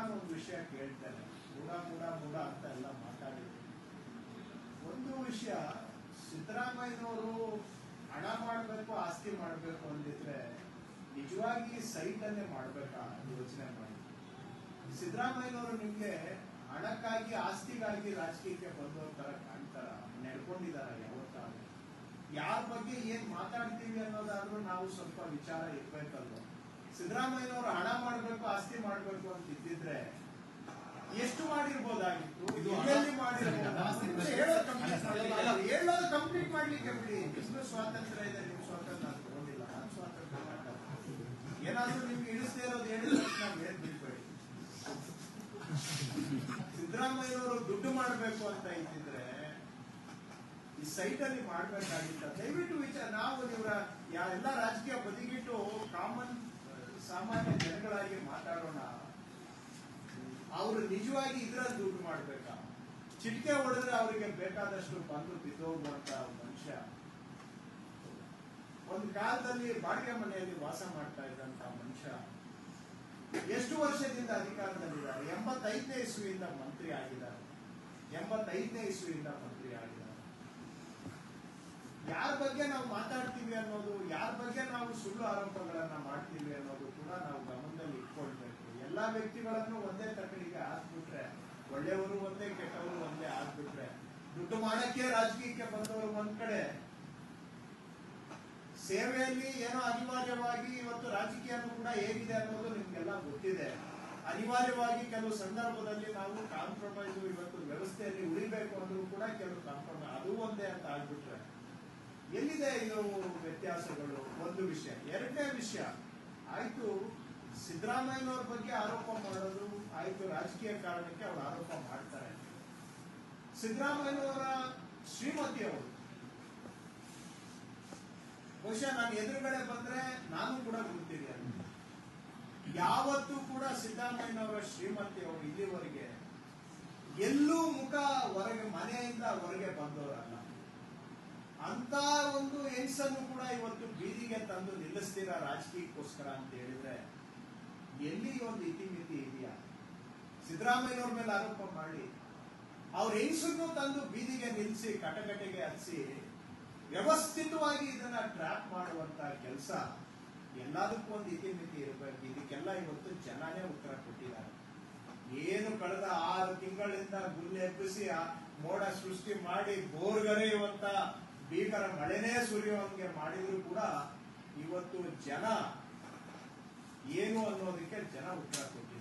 ನಾನು ಒಂದು ವಿಷಯ ಕೇಳ್ತೇನೆ. ಮೂಡ ಮೂಡ ಮೂಡ ಅಂತ ಎಲ್ಲ ಮಾತಾಡಿದ್ರು. ಒಂದು ವಿಷಯ, ಸಿದ್ದರಾಮಯ್ಯನವರು ಹಣ ಮಾಡಬೇಕು, ಆಸ್ತಿ ಮಾಡಬೇಕು ಅಂದಿದ್ರೆ ನಿಜವಾಗಿ ಸೈಟ್ ಅನ್ನೇ ಮಾಡ್ಬೇಕಾ ಯೋಚನೆ ಮಾಡಿ. ಸಿದ್ದರಾಮಯ್ಯನವರು ನಿಮ್ಗೆ ಹಣಕ್ಕಾಗಿ ಆಸ್ತಿಗಾಗಿ ರಾಜಕೀಯಕ್ಕೆ ಬಂದವ್ರ ತರ ಕಾಣ್ತಾರ, ನಡ್ಕೊಂಡಿದಾರ ಯಾವತ್ತಾದ್ರು? ಯಾರ ಬಗ್ಗೆ ಏನ್ ಮಾತಾಡ್ತೀವಿ ಅನ್ನೋದಾದ್ರೂ ನಾವು ಸ್ವಲ್ಪ ವಿಚಾರ ಇರ್ಬೇಕಲ್ವ. ಸಿದ್ದರಾಮಯ್ಯನವರು ಹಣ ಮಾಡ್ಬೇಕು, ಆಸ್ತಿ ಮಾಡ್ಬೇಕು ಅಂತ ಇದ್ದಿದ್ರೆ ಎಷ್ಟು ಮಾಡಿರ್ಬೋದಾಗಿತ್ತು, ಎಲ್ಲೆಲ್ಲಿ ಮಾಡಿರ್ಬೋದು ಹೇಳೋದು ಕಂಪ್ಲೀಟ್ ಮಾಡ್ಲಿಕ್ಕೆ ಬಿಡಿ. ನಿಮ್ಗೂ ಸ್ವಾತಂತ್ರ್ಯ ಇದೆ, ನಿಮ್ ಸ್ವಾತಂತ್ರ್ಯ ನಾನು ತಗೊಂಡಿಲ್ಲ, ನಾನು ಸ್ವಾತಂತ್ರ್ಯ ಮಾತಾಡ್ತೀನಿ. ಏನಾದ್ರೂ ನಿಮ್ಗೆ ಇಳಿಸದೇ ಇರೋದು ಹೇಳಿದ ತಕ್ಷಣ ಏನ್ ಬಿಡ್ಬೇಡಿ. ಸಿದ್ದರಾಮಯ್ಯನವರು ದುಡ್ಡು ಮಾಡ್ಬೇಕು ಅಂತ ಇದ್ದಿದ್ರೆ ಈ ಸೈಟ್ ಅಲ್ಲಿ ಮಾಡ್ಬೇಕಾಗಿತ್ತ. ದಯವಿಟ್ಟು ವಿಚಾರ, ನಾವು ಇವರ ಎಲ್ಲ ರಾಜಕೀಯ ಬದಿಗಿಟ್ಟು ಸಾಮಾನ್ಯ ಜನಗಳಾಗಿ ಮಾತಾಡೋಣ. ಅವರು ನಿಜವಾಗಿ ಇದ್ರಲ್ಲಿ ದುಡ್ಡು ಮಾಡ್ಬೇಕಾ? ಚಿಟಿಕೆ ಹೊಡೆದ್ರೆ ಅವರಿಗೆ ಬೇಕಾದಷ್ಟು ಬಂದು ಬಿದ್ದೋಗುವಂತ ಮನುಷ್ಯ. ಒಂದು ಕಾಲದಲ್ಲಿ ಬಾಡಿಗೆ ಮನೆಯಲ್ಲಿ ವಾಸ ಮಾಡ್ತಾ ಇದ್ದಂತ ಮನುಷ್ಯ ಎಷ್ಟು ವರ್ಷದಿಂದ ಅಧಿಕಾರದಲ್ಲಿದ್ದಾರೆ? 85ನೇ ಇಸ್ವಿಯಿಂದ ಮಂತ್ರಿ ಆಗಿದ್ದಾರೆ. 85ನೇ ಇಸ್ವಿಯಿಂದ ಮಂತ್ರಿ ಆಗಿದ್ದಾರೆ. ಯಾರ ಬಗ್ಗೆ ನಾವು ಮಾತಾಡ್ತೀವಿ ಅನ್ನೋದು, ಯಾರ ಬಗ್ಗೆ ನಾವು ಸುಳ್ಳು ಆರೋಪಗಳನ್ನ ಮಾಡ್ತೀವಿ ಅನ್ನೋದು ಕೂಡ ನಾವು ಗಮನದಲ್ಲಿ ಇಟ್ಕೊಳ್ಬೇಕು. ಎಲ್ಲಾ ವ್ಯಕ್ತಿಗಳನ್ನು ಒಂದೇ ತಕಡಿಗೆ ಹಾಕ್ಬಿಟ್ರೆ, ಒಳ್ಳೆಯವರು ಒಂದೇ, ಕೆಟ್ಟವರು ಒಂದೇ ಆಗ್ಬಿಟ್ರೆ, ದುಡ್ಡು ಮಾಡಕ್ಕೆ ರಾಜಕೀಯಕ್ಕೆ ಬಂದವರು ಒಂದ್ ಕಡೆ, ಸೇವೆಯಲ್ಲಿ ಏನೋ ಅನಿವಾರ್ಯವಾಗಿ ಇವತ್ತು ರಾಜಕೀಯನೂ ಕೂಡ ಹೇಗಿದೆ ಅನ್ನೋದು ನಿಮ್ಗೆಲ್ಲ ಗೊತ್ತಿದೆ. ಅನಿವಾರ್ಯವಾಗಿ ಕೆಲವು ಸಂದರ್ಭದಲ್ಲಿ ನಾವು ಕಾಂಪ್ರಮೈಸ್, ಇವತ್ತು ವ್ಯವಸ್ಥೆಯಲ್ಲಿ ಉಳಿಬೇಕು ಅಂದ್ರೂ ಕೂಡ ಕೆಲವು ಕಾಂಪ್ರಮೈಸ್, ಅದು ಒಂದೇ ಅಂತ ಆಗ್ಬಿಟ್ರೆ ಎಲ್ಲಿದೆ ಇದು ವ್ಯತ್ಯಾಸಗಳು? ಒಂದು ವಿಷಯ. ಎರಡನೇ ವಿಷಯ, ಆಯ್ತು ಸಿದ್ದರಾಮಯ್ಯನವ್ರ ಬಗ್ಗೆ ಆರೋಪ ಮಾಡೋದು ಆಯ್ತು, ರಾಜಕೀಯ ಕಾರಣಕ್ಕೆ ಅವ್ರು ಆರೋಪ ಮಾಡ್ತಾರೆ. ಸಿದ್ದರಾಮಯ್ಯನವರ ಶ್ರೀಮತಿಯವರು ಬಹುಶಃ ನಾನು ಎದುರುಗಡೆ ಬಂದ್ರೆ ನಾನು ಕೂಡ ಗೊತ್ತಿದೆ. ಯಾವತ್ತೂ ಕೂಡ ಸಿದ್ದರಾಮಯ್ಯನವರ ಶ್ರೀಮತಿಯವರು ಇಲ್ಲಿವರೆಗೆ ಎಲ್ಲೂ ಮುಖ ಹೊರಗೆ, ಮನೆಯಿಂದ ಹೊರಗೆ ಬಂದವರಲ್ಲ. ಅಂತ ಒಂದು ಹೆಂಗಸನ್ನು ಕೂಡ ಇವತ್ತು ಬೀದಿಗೆ ತಂದು ನಿಲ್ಲಿಸ್ತೀರ ರಾಜಕೀಯಕ್ಕೋಸ್ಕರ ಅಂತ ಹೇಳಿದ್ರೆ ಎಲ್ಲಿ ಒಂದು ಇತಿಮಿತಿ ಇದೆಯಾ? ಸಿದ್ದರಾಮಯ್ಯನವ್ರ ಮೇಲೆ ಆರೋಪ ಮಾಡಿ ಅವ್ರ ಹೆಂಗಸನ್ನು ತಂದು ಬೀದಿಗೆ ನಿಲ್ಲಿಸಿ ಕಟಕಟೆಗೆ ಹಚ್ಚಿ ವ್ಯವಸ್ಥಿತವಾಗಿ ಇದನ್ನ ಟ್ರ್ಯಾಪ್ ಮಾಡುವಂತ ಕೆಲಸ, ಎಲ್ಲದಕ್ಕೂ ಒಂದು ಇತಿಮಿತಿ ಇರಬೇಕು. ಇದಕ್ಕೆಲ್ಲ ಇವತ್ತು ಜನನೇ ಉತ್ತರ ಕೊಟ್ಟಿದ್ದಾರೆ. ಏನು ಕಳೆದ 6 ತಿಂಗಳಿಂದ ಗುಲ್ಲೆಬ್ಬಿಸಿ ಮೋಡ ಸೃಷ್ಟಿ ಮಾಡಿ ಬೋರ್ಗರೆಯುವಂತ ಭೀಕರ ಮಳೆನೇ ಸುರಿಯುವಂಗೆ ಮಾಡಿದ್ರು ಕೂಡ ಇವತ್ತು ಜನ ಏನು ಅನ್ನೋದಕ್ಕೆ ಜನ ಉತ್ತರ ಕೊಟ್ಟಿದ್ದಾರೆ.